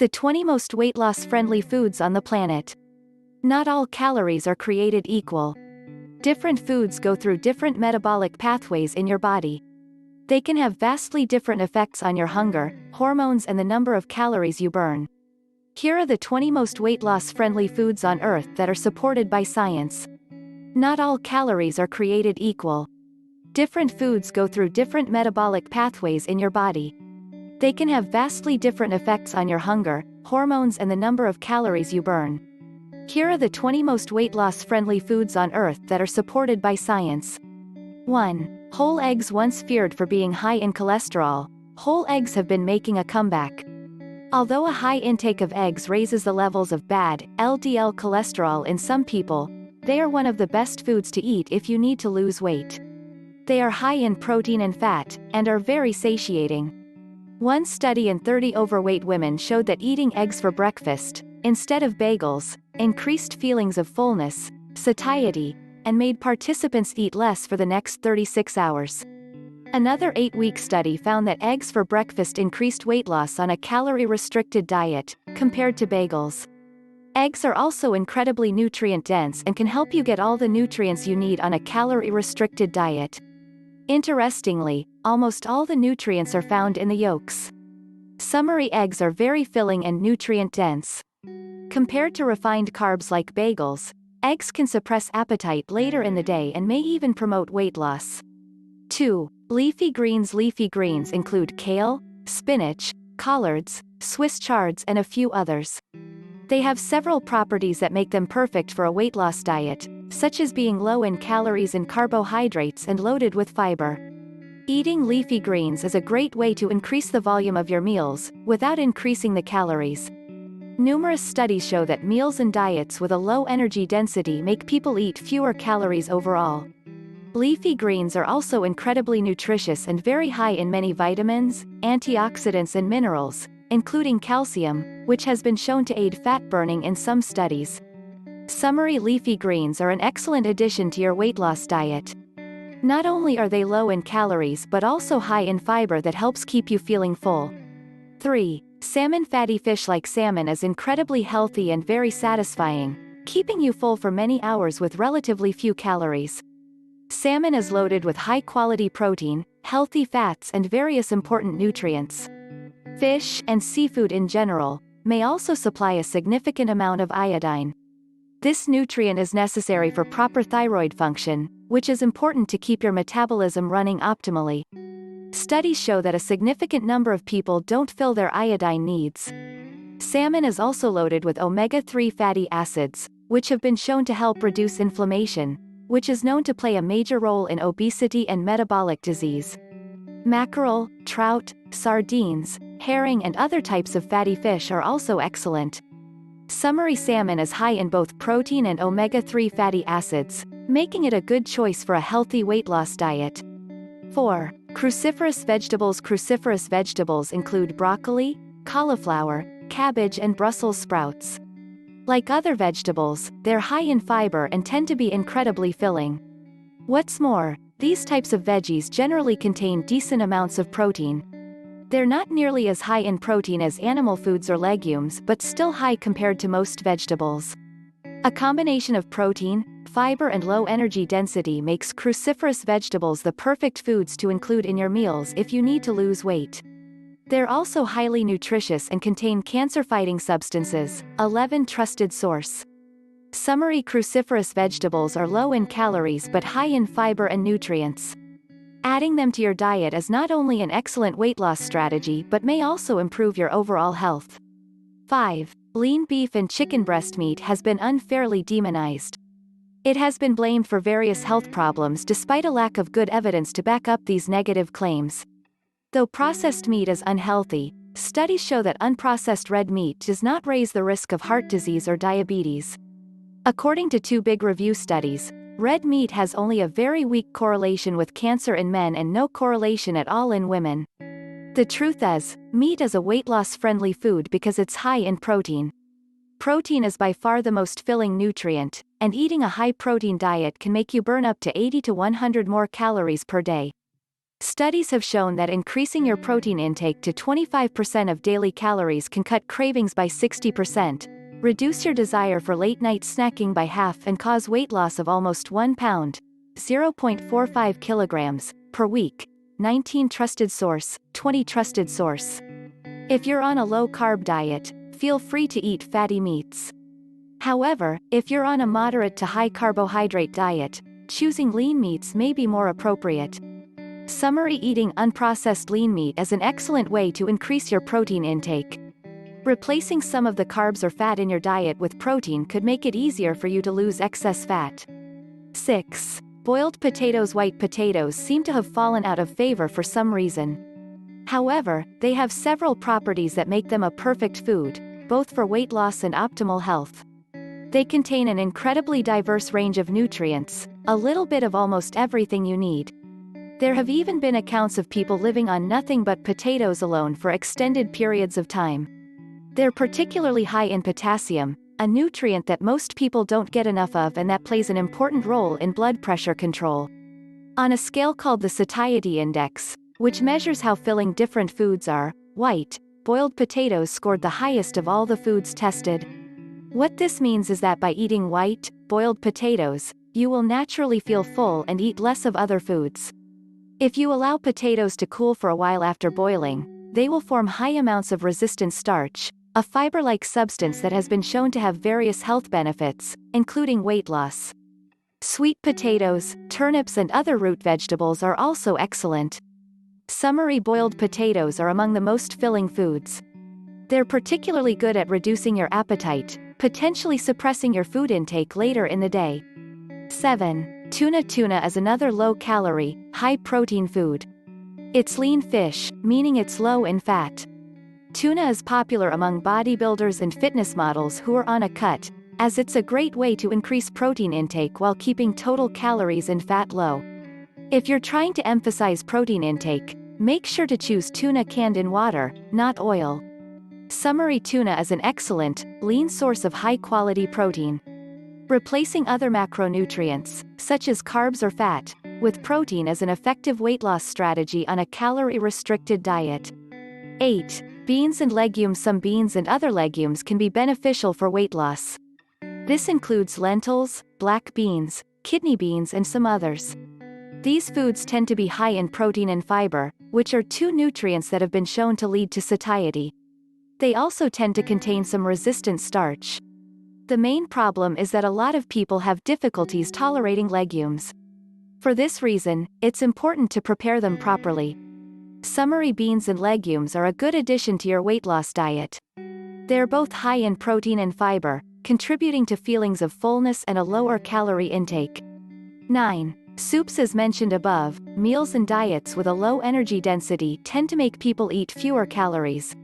The 20 most weight loss friendly foods on the planet. Not all calories are created equal. Different foods go through different metabolic pathways in your body. They can have vastly different effects on your hunger, hormones, and the number of calories you burn. Here are the 20 most weight loss friendly foods on Earth that are supported by science. Not all calories are created equal. Different foods go through different metabolic pathways in your body. They can have vastly different effects on your hunger, hormones, and the number of calories you burn. Here are the 20 most weight loss friendly foods on Earth that are supported by science. 1. Whole eggs. Once feared for being high in cholesterol, whole eggs have been making a comeback. Although a high intake of eggs raises the levels of bad LDL cholesterol in some people, they are one of the best foods to eat if you need to lose weight. They are high in protein and fat, and are very satiating. One study in 30 overweight women showed that eating eggs for breakfast, instead of bagels, increased feelings of fullness, satiety, and made participants eat less for the next 36 hours. Another 8-week study found that eggs for breakfast increased weight loss on a calorie-restricted diet, compared to bagels. Eggs are also incredibly nutrient-dense and can help you get all the nutrients you need on a calorie-restricted diet. Interestingly, almost all the nutrients are found in the yolks. Summary: eggs are very filling and nutrient-dense. Compared to refined carbs like bagels, eggs can suppress appetite later in the day and may even promote weight loss. 2. Leafy greens. Leafy greens include kale, spinach, collards, Swiss chards, and a few others. They have several properties that make them perfect for a weight loss diet, such as being low in calories and carbohydrates and loaded with fiber. Eating leafy greens is a great way to increase the volume of your meals, without increasing the calories. Numerous studies show that meals and diets with a low energy density make people eat fewer calories overall. Leafy greens are also incredibly nutritious and very high in many vitamins, antioxidants, and minerals, including calcium, which has been shown to aid fat burning in some studies. Summary: leafy greens are an excellent addition to your weight loss diet. Not only are they low in calories but also high in fiber that helps keep you feeling full. 3. Salmon. Fatty fish like salmon is incredibly healthy and very satisfying, keeping you full for many hours with relatively few calories. Salmon is loaded with high-quality protein, healthy fats, and various important nutrients. Fish, and seafood in general, may also supply a significant amount of iodine. This nutrient is necessary for proper thyroid function, which is important to keep your metabolism running optimally. Studies show that a significant number of people don't fill their iodine needs. Salmon is also loaded with omega-3 fatty acids, which have been shown to help reduce inflammation, which is known to play a major role in obesity and metabolic disease. Mackerel, trout, sardines, herring, and other types of fatty fish are also excellent. Summary: salmon is high in both protein and omega-3 fatty acids, making it a good choice for a healthy weight loss diet. 4. Cruciferous vegetables. Cruciferous vegetables include broccoli, cauliflower, cabbage, and Brussels sprouts. Like other vegetables, they're high in fiber and tend to be incredibly filling. What's more, these types of veggies generally contain decent amounts of protein. They're not nearly as high in protein as animal foods or legumes, but still high compared to most vegetables. A combination of protein, fiber, and low energy density makes cruciferous vegetables the perfect foods to include in your meals if you need to lose weight. They're also highly nutritious and contain cancer-fighting substances. 11. Trusted source. Summary: cruciferous vegetables are low in calories but high in fiber and nutrients. Adding them to your diet is not only an excellent weight loss strategy but may also improve your overall health. 5. Lean beef and chicken. Breast meat has been unfairly demonized. It has been blamed for various health problems despite a lack of good evidence to back up these negative claims. Though processed meat is unhealthy, studies show that unprocessed red meat does not raise the risk of heart disease or diabetes. According to 2 big review studies, red meat has only a very weak correlation with cancer in men and no correlation at all in women. The truth is, meat is a weight loss friendly food because it's high in protein. Protein is by far the most filling nutrient, and eating a high protein diet can make you burn up to 80 to 100 more calories per day. Studies have shown that increasing your protein intake to 25% of daily calories can cut cravings by 60%, reduce your desire for late-night snacking by half and cause weight loss of almost 1 pound, 0.45 kilograms, per week. 19 Trusted source, 20 Trusted source. If you're on a low-carb diet, feel free to eat fatty meats. However, if you're on a moderate to high carbohydrate diet, choosing lean meats may be more appropriate. Summary: eating unprocessed lean meat is an excellent way to increase your protein intake. Replacing some of the carbs or fat in your diet with protein could make it easier for you to lose excess fat. 6. Boiled potatoes. White potatoes seem to have fallen out of favor for some reason. However, they have several properties that make them a perfect food, both for weight loss and optimal health. They contain an incredibly diverse range of nutrients, a little bit of almost everything you need. There have even been accounts of people living on nothing but potatoes alone for extended periods of time. They're particularly high in potassium, a nutrient that most people don't get enough of and that plays an important role in blood pressure control. On a scale called the satiety index, which measures how filling different foods are, white, boiled potatoes scored the highest of all the foods tested. What this means is that by eating white, boiled potatoes, you will naturally feel full and eat less of other foods. If you allow potatoes to cool for a while after boiling, they will form high amounts of resistant starch, a fiber-like substance that has been shown to have various health benefits, including weight loss. Sweet potatoes, turnips and other root vegetables are also excellent. Summary: boiled potatoes are among the most filling foods. They're particularly good at reducing your appetite, potentially suppressing your food intake later in the day. 7. Tuna. Tuna is another low-calorie, high-protein food. It's lean fish, meaning it's low in fat. Tuna is popular among bodybuilders and fitness models who are on a cut, as it's a great way to increase protein intake while keeping total calories and fat low. If you're trying to emphasize protein intake, make sure to choose tuna canned in water, not oil. Summary: tuna is an excellent, lean source of high-quality protein. Replacing other macronutrients, such as carbs or fat, with protein is an effective weight loss strategy on a calorie-restricted diet. 8. Beans and legumes. Some beans and other legumes can be beneficial for weight loss. This includes lentils, black beans, kidney beans and some others. These foods tend to be high in protein and fiber, which are two nutrients that have been shown to lead to satiety. They also tend to contain some resistant starch. The main problem is that a lot of people have difficulties tolerating legumes. For this reason, it's important to prepare them properly. Summary: beans and legumes are a good addition to your weight loss diet. They're both high in protein and fiber, contributing to feelings of fullness and a lower calorie intake. 9. Soups. As mentioned above, meals and diets with a low energy density tend to make people eat fewer calories.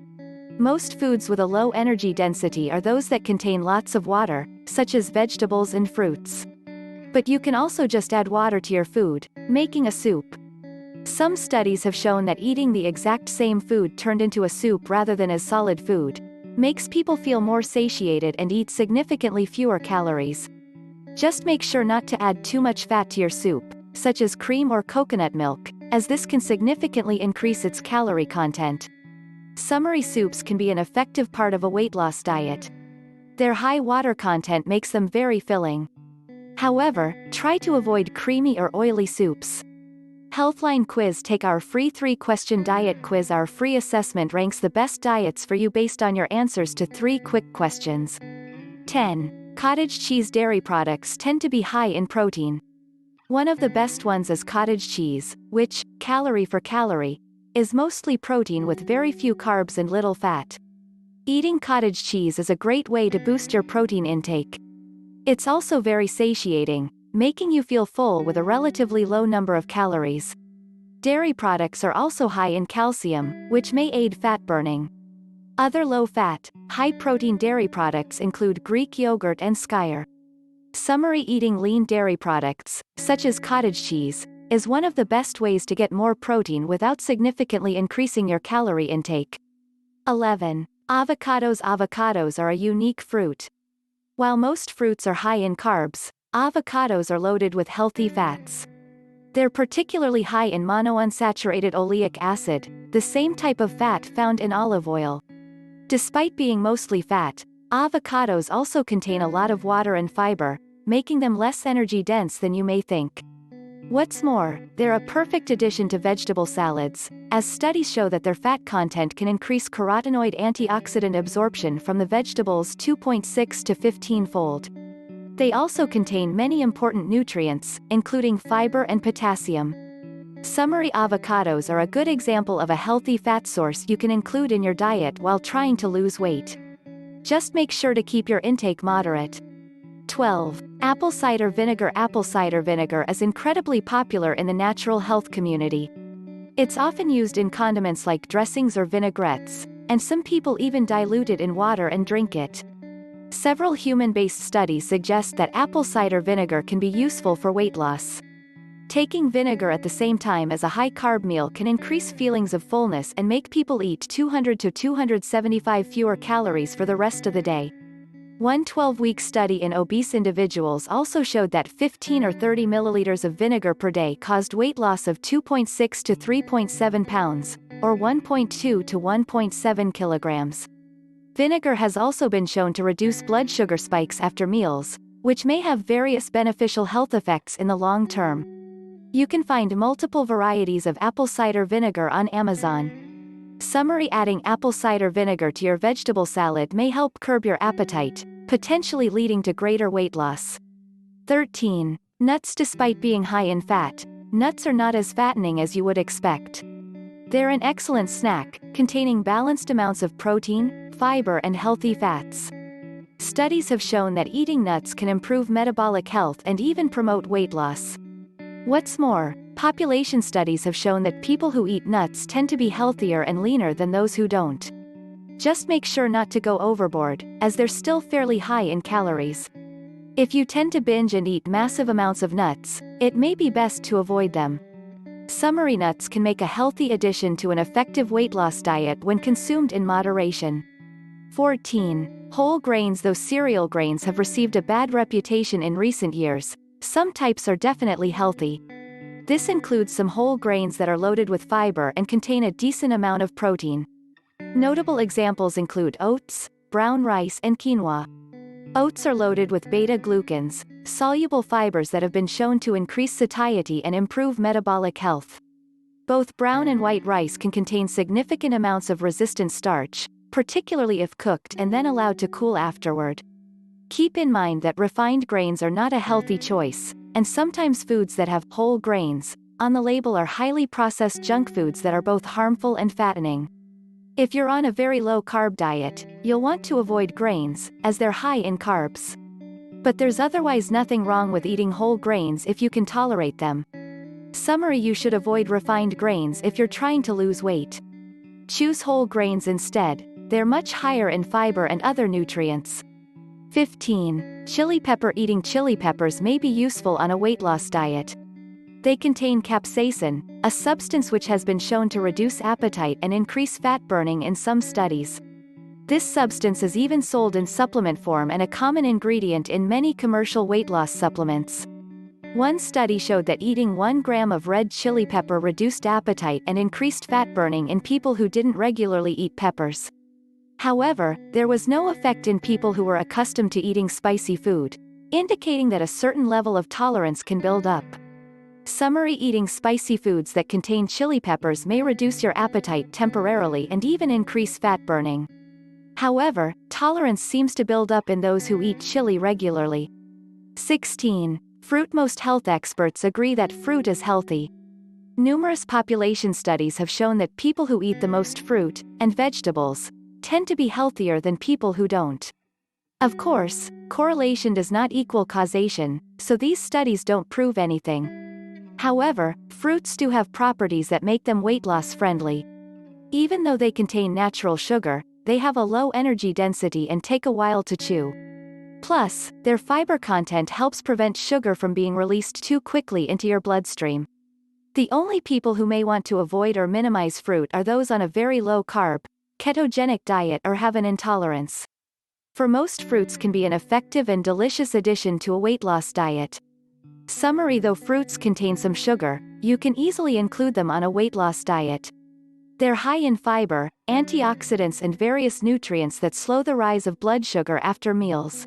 Most foods with a low energy density are those that contain lots of water, such as vegetables and fruits. But you can also just add water to your food, making a soup. Some studies have shown that eating the exact same food turned into a soup rather than as solid food makes people feel more satiated and eat significantly fewer calories. Just make sure not to add too much fat to your soup, such as cream or coconut milk, as this can significantly increase its calorie content. Summary: soups can be an effective part of a weight loss diet. Their high water content makes them very filling. However, try to avoid creamy or oily soups. Healthline Quiz. Take our free 3-question diet quiz. Our free assessment ranks the best diets for you based on your answers to 3 quick questions. 10. Cottage cheese. Dairy products tend to be high in protein. One of the best ones is cottage cheese, which, calorie for calorie, is mostly protein with very few carbs and little fat. Eating cottage cheese is a great way to boost your protein intake. It's also very satiating, making you feel full with a relatively low number of calories. Dairy products are also high in calcium, which may aid fat burning. Other low-fat, high-protein dairy products include Greek yogurt and skyr. Summary: eating lean dairy products, such as cottage cheese, is one of the best ways to get more protein without significantly increasing your calorie intake. 11. Avocados. Avocados are a unique fruit. While most fruits are high in carbs, avocados are loaded with healthy fats. They're particularly high in monounsaturated oleic acid, the same type of fat found in olive oil. Despite being mostly fat, avocados also contain a lot of water and fiber, making them less energy-dense than you may think. What's more, they're a perfect addition to vegetable salads, as studies show that their fat content can increase carotenoid antioxidant absorption from the vegetables 2.6 to 15-fold. They also contain many important nutrients, including fiber and potassium. Summery avocados are a good example of a healthy fat source you can include in your diet while trying to lose weight. Just make sure to keep your intake moderate. 12. Apple cider vinegar. Apple cider vinegar is incredibly popular in the natural health community. It's often used in condiments like dressings or vinaigrettes, and some people even dilute it in water and drink it. Several human-based studies suggest that apple cider vinegar can be useful for weight loss. Taking vinegar at the same time as a high-carb meal can increase feelings of fullness and make people eat 200 to 275 fewer calories for the rest of the day. One 12-week study in obese individuals also showed that 15 or 30 milliliters of vinegar per day caused weight loss of 2.6 to 3.7 pounds, or 1.2 to 1.7 kilograms. Vinegar has also been shown to reduce blood sugar spikes after meals, which may have various beneficial health effects in the long term. You can find multiple varieties of apple cider vinegar on Amazon. Summary: adding apple cider vinegar to your vegetable salad may help curb your appetite, potentially leading to greater weight loss. 13. Nuts. Despite being high in fat, nuts are not as fattening as you would expect. They're an excellent snack, containing balanced amounts of protein, fiber and healthy fats. Studies have shown that eating nuts can improve metabolic health and even promote weight loss. What's more, population studies have shown that people who eat nuts tend to be healthier and leaner than those who don't. Just make sure not to go overboard, as they're still fairly high in calories. If you tend to binge and eat massive amounts of nuts, it may be best to avoid them. Summery nuts can make a healthy addition to an effective weight loss diet when consumed in moderation. 14. Whole grains. Though cereal grains have received a bad reputation in recent years, some types are definitely healthy. This includes some whole grains that are loaded with fiber and contain a decent amount of protein. Notable examples include oats, brown rice and quinoa. Oats are loaded with beta-glucans, soluble fibers that have been shown to increase satiety and improve metabolic health. Both brown and white rice can contain significant amounts of resistant starch, particularly if cooked and then allowed to cool afterward. Keep in mind that refined grains are not a healthy choice, and sometimes foods that have whole grains on the label are highly processed junk foods that are both harmful and fattening. If you're on a very low-carb diet, you'll want to avoid grains, as they're high in carbs. But there's otherwise nothing wrong with eating whole grains if you can tolerate them. Summary: you should avoid refined grains if you're trying to lose weight. Choose whole grains instead. They're much higher in fiber and other nutrients. 15. Chili pepper. Eating chili peppers may be useful on a weight loss diet. They contain capsaicin, a substance which has been shown to reduce appetite and increase fat burning in some studies. This substance is even sold in supplement form and a common ingredient in many commercial weight loss supplements. One study showed that eating 1 gram of red chili pepper reduced appetite and increased fat burning in people who didn't regularly eat peppers. However, there was no effect in people who were accustomed to eating spicy food, indicating that a certain level of tolerance can build up. Summary: eating spicy foods that contain chili peppers may reduce your appetite temporarily and even increase fat burning. However, tolerance seems to build up in those who eat chili regularly. 16. Fruit. Most health experts agree that fruit is healthy. Numerous population studies have shown that people who eat the most fruit and vegetables tend to be healthier than people who don't. Of course, correlation does not equal causation, so these studies don't prove anything. However, fruits do have properties that make them weight loss friendly. Even though they contain natural sugar, they have a low energy density and take a while to chew. Plus, their fiber content helps prevent sugar from being released too quickly into your bloodstream. The only people who may want to avoid or minimize fruit are those on a very low-carb, ketogenic diet or have an intolerance. For most, fruits can be an effective and delicious addition to a weight loss diet. Summary: though fruits contain some sugar, you can easily include them on a weight loss diet. They're high in fiber, antioxidants and various nutrients that slow the rise of blood sugar after meals.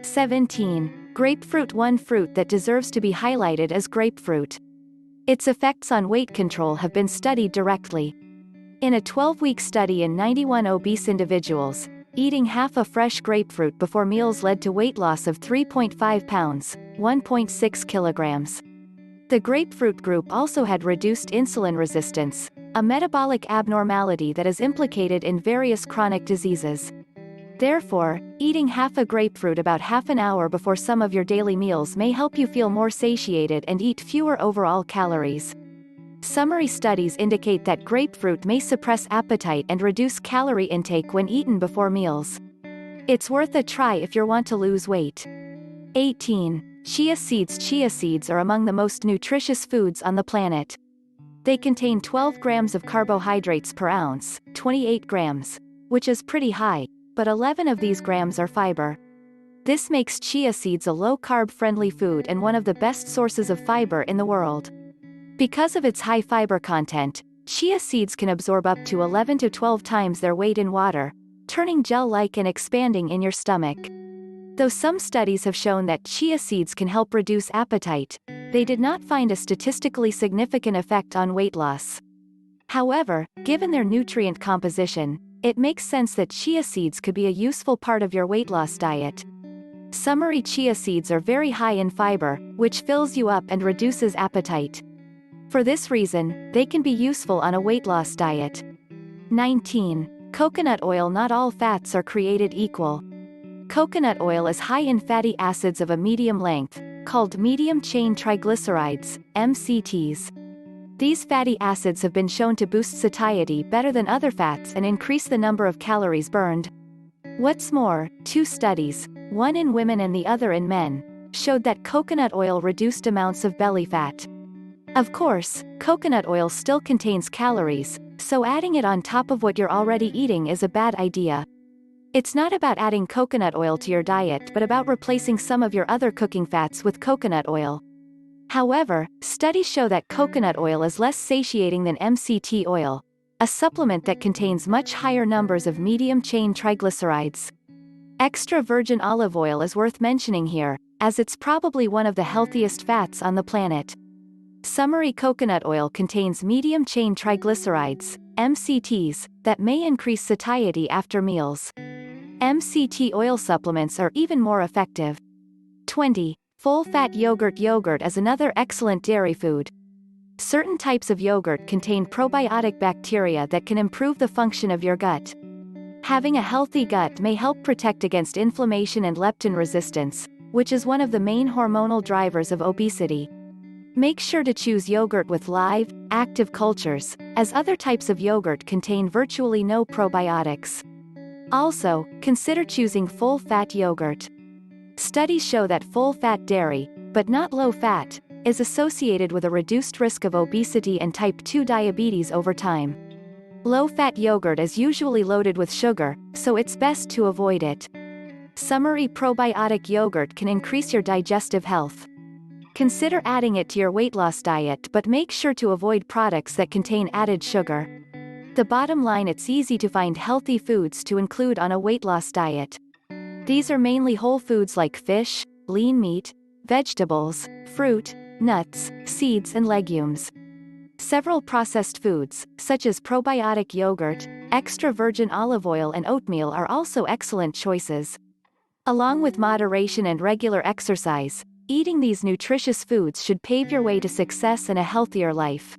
17. Grapefruit. One fruit that deserves to be highlighted is grapefruit. Its effects on weight control have been studied directly. In a 12-week study in 91 obese individuals, eating half a fresh grapefruit before meals led to weight loss of 3.5 pounds, 1.6 kilograms. The grapefruit group also had reduced insulin resistance, a metabolic abnormality that is implicated in various chronic diseases. Therefore, eating half a grapefruit about half an hour before some of your daily meals may help you feel more satiated and eat fewer overall calories. Summary: studies indicate that grapefruit may suppress appetite and reduce calorie intake when eaten before meals. It's worth a try if you want to lose weight. 18. Chia seeds. Chia seeds are among the most nutritious foods on the planet. They contain 12 grams of carbohydrates per ounce, 28 grams, which is pretty high, but 11 of these grams are fiber. This makes chia seeds a low-carb friendly food and one of the best sources of fiber in the world. Because of its high fiber content, chia seeds can absorb up to 11 to 12 times their weight in water, turning gel-like and expanding in your stomach. Though some studies have shown that chia seeds can help reduce appetite, they did not find a statistically significant effect on weight loss. However, given their nutrient composition, it makes sense that chia seeds could be a useful part of your weight loss diet. Summary: chia seeds are very high in fiber, which fills you up and reduces appetite. For this reason, they can be useful on a weight loss diet. 19. Coconut oil. Not all fats are created equal. Coconut oil is high in fatty acids of a medium length, called medium-chain triglycerides, MCTs. These fatty acids have been shown to boost satiety better than other fats and increase the number of calories burned. What's more, 2 studies, one in women and the other in men, showed that coconut oil reduced amounts of belly fat. Of course, coconut oil still contains calories, so adding it on top of what you're already eating is a bad idea. It's not about adding coconut oil to your diet but about replacing some of your other cooking fats with coconut oil. However, studies show that coconut oil is less satiating than MCT oil, a supplement that contains much higher numbers of medium-chain triglycerides. Extra virgin olive oil is worth mentioning here, as it's probably one of the healthiest fats on the planet. Summary: coconut oil contains medium-chain triglycerides, MCTs, that may increase satiety after meals. MCT oil supplements are even more effective. 20. Full-fat yogurt. Yogurt is another excellent dairy food. Certain types of yogurt contain probiotic bacteria that can improve the function of your gut. Having a healthy gut may help protect against inflammation and leptin resistance, which is one of the main hormonal drivers of obesity. Make sure to choose yogurt with live, active cultures, as other types of yogurt contain virtually no probiotics. Also, consider choosing full-fat yogurt. Studies show that full-fat dairy, but not low-fat, is associated with a reduced risk of obesity and type 2 diabetes over time. Low-fat yogurt is usually loaded with sugar, so it's best to avoid it. Summary: probiotic yogurt can increase your digestive health. Consider adding it to your weight loss diet, but make sure to avoid products that contain added sugar. The bottom line: it's easy to find healthy foods to include on a weight loss diet. These are mainly whole foods like fish, lean meat, vegetables, fruit, nuts, seeds and legumes. Several processed foods, such as probiotic yogurt, extra virgin olive oil and oatmeal are also excellent choices. Along with moderation and regular exercise, eating these nutritious foods should pave your way to success and a healthier life.